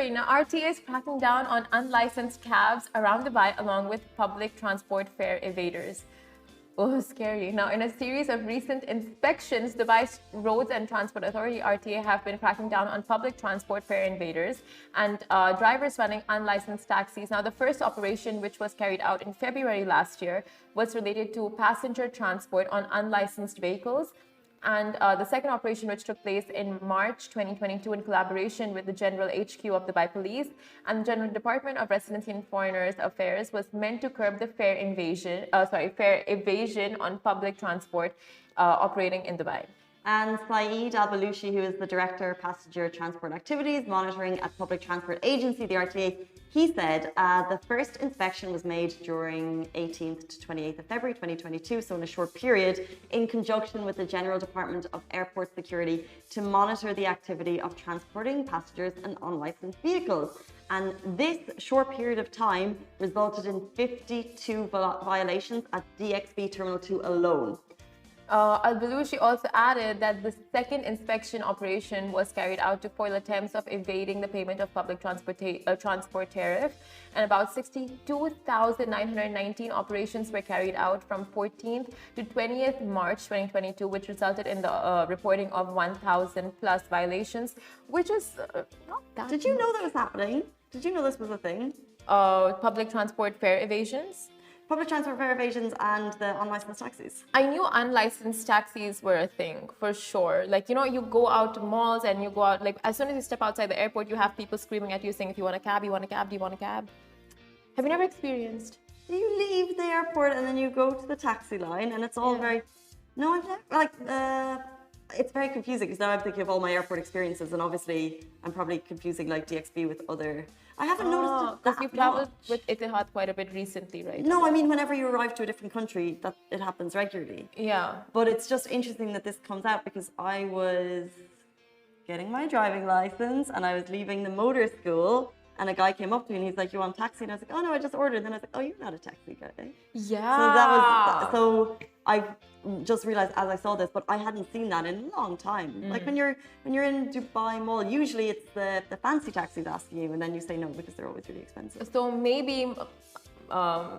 story. Now, RTA is cracking down on unlicensed cabs around Dubai along with public transport fare evaders. Oh, scary. Now, in a series of recent inspections, Dubai's Roads and Transport Authority, RTA, have been cracking down on public transport fare invaders and drivers running unlicensed taxis. Now, the first operation, which was carried out in February last year, was related to passenger transport on unlicensed vehicles. And the second operation, which took place in March 2022 in collaboration with the General HQ of Dubai Police and the General Department of Residency and Foreigners Affairs, was meant to curb the fare evasion on public transport operating in Dubai. And Saeed Al-Balushi, who is the Director of Passenger Transport Activities Monitoring at Public Transport Agency, the RTA, he said the first inspection was made during 18th to 28th of February 2022, so in a short period, in conjunction with the General Department of Airport Security to monitor the activity of transporting passengers and unlicensed vehicles. And this short period of time resulted in 52 violations at DXB Terminal 2 alone. Al-Balushi also added that the second inspection operation was carried out to foil attempts of evading the payment of public transport tariff, and about 62,919 operations were carried out from 14th to 20th March 2022, which resulted in the reporting of 1,000 plus violations, which is not that. Did you know that was happening? Did you know this was a thing? Public transport fare evasions? Public transport fare evasions and the unlicensed taxis. I knew unlicensed taxis were a thing for sure. Like, you know, you go out to malls and you go out, like, as soon as you step outside the airport, you have people screaming at you saying, if you want a cab, you want a cab, do you want a cab? Have you never experienced? You leave the airport and then you go to the taxi line and it's all very... No, I've never... Like, it's very confusing because now I'm thinking of all my airport experiences and obviously I'm probably confusing like DXB with other... I haven't noticed it because you've traveled with Etihad quite a bit recently, right? No, I mean whenever you arrive to a different country, that it happens regularly. Yeah. But it's just interesting that this comes out because I was getting my driving license and I was leaving the motor school and a guy came up to me and he's like, you want a taxi? And I was like, oh no, I just ordered. And then I was like, oh, you're not a taxi guy. Yeah. So I just realized as I saw this, but I hadn't seen that in a long time. Like when you're in Dubai Mall, usually it's the fancy taxis asking you and then you say no because they're always really expensive. So maybe a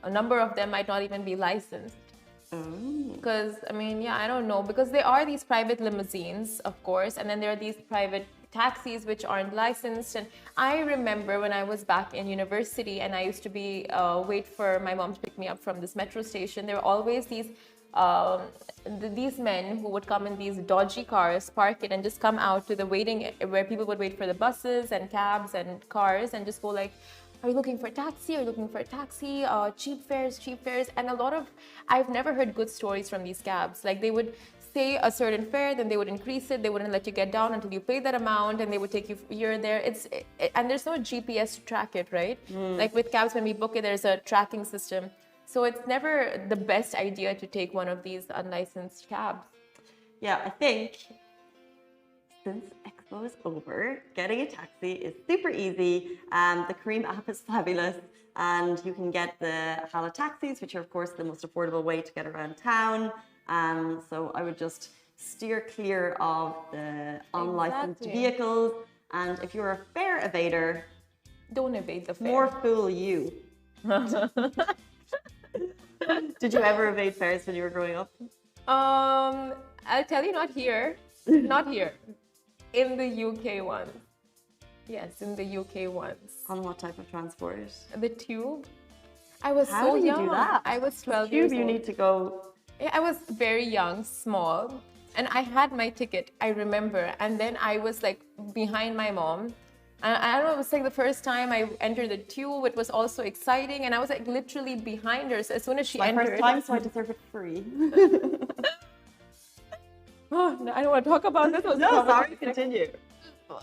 number of them might not even be licensed. Because, I mean, yeah, I don't know. Because there are these private limousines, of course, and then there are these private taxis which aren't licensed. And I remember when I was back in university and I used to be wait for my mom to pick me up from this metro station, there were always these men who would come in these dodgy cars, park it and just come out to the waiting where people would wait for the buses and cabs and cars and just go like, are you looking for a taxi? Are you looking for a taxi? Cheap fares. And I've never heard good stories from these cabs. Like they would say a certain fare, then they would increase it. They wouldn't let you get down until you pay that amount and they would take you here and there. And there's no GPS to track it, right? Like with cabs, when we book it, there's a tracking system. So it's never the best idea to take one of these unlicensed cabs. Yeah, I think since Expo is over, getting a taxi is super easy. The Careem app is fabulous and you can get the Hala taxis, which are of course the most affordable way to get around town. So I would just steer clear of the unlicensed vehicles. And if you're a fare evader, don't evade the fare. More fool you. Did you ever evade fares when you were growing up? I'll tell you, not here. Not here. In the UK ones. Yes, in the UK ones. On what type of transport? The tube. I was How so do you young. do that? I was 12 tube, years old. You need to go... I was very young, small. And I had my ticket, I remember. And then I was like behind my mom. And I don't know, it was like the first time I entered the tube. It was also exciting. And I was like literally behind her. So as soon as she entered... My first time, so I deserve it free. Oh, no, I don't want to talk about this. No, sorry, continue.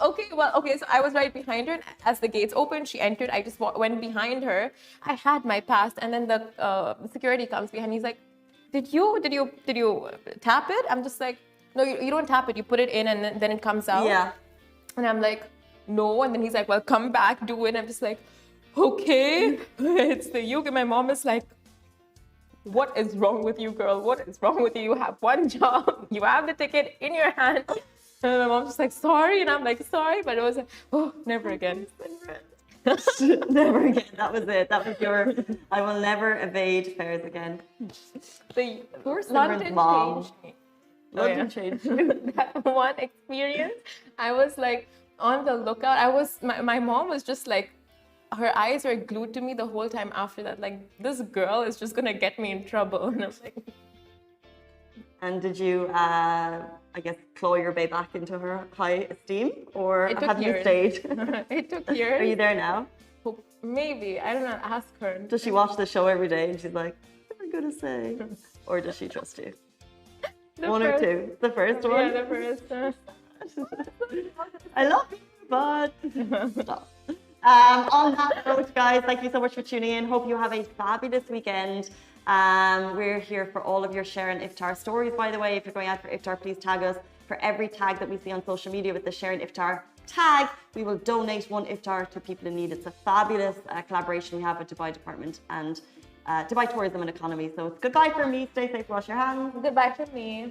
Okay, so I was right behind her. And as the gates opened, she entered. I just went behind her. I had my pass. And then the security comes behind. He's like, did you tap it? I'm just like, no, you don't tap it. You put it in and then it comes out. Yeah. And I'm like, no. And then he's like, well, come back, do it. I'm just like, okay, it's the UK. My mom is like, what is wrong with you, girl? What is wrong with you? You have one job. You have the ticket in your hand. And my mom's just like, sorry. And I'm like, sorry. But it was like, oh, never again. Never again. That was it. That was your, I will never evade fares again. Of course, London mom. changed me. London changed you. That one experience, I was like on the lookout. My mom was just like, her eyes were glued to me the whole time after that. Like, this girl is just gonna get me in trouble. And I was like, and did you, I guess, claw your way back into her high esteem, or have you stayed? It took years. Are you there now? Maybe. I don't know. Ask her. Does she watch the show every day and she's like, what am I gonna say? Or does she trust you? One or two? The first one? Yeah, the first. I love you, but stop. On that note, guys, thank you so much for tuning in. Hope you have a fabulous weekend. We're here for all of your share and iftar stories, by the way. If you're going out for iftar, please tag us. For every tag that we see on social media with the share and iftar tag, we will donate one iftar to people in need. It's a fabulous collaboration we have with Dubai Department and Dubai Tourism and Economy. So it's goodbye from me. Stay safe, wash your hands. Goodbye from me.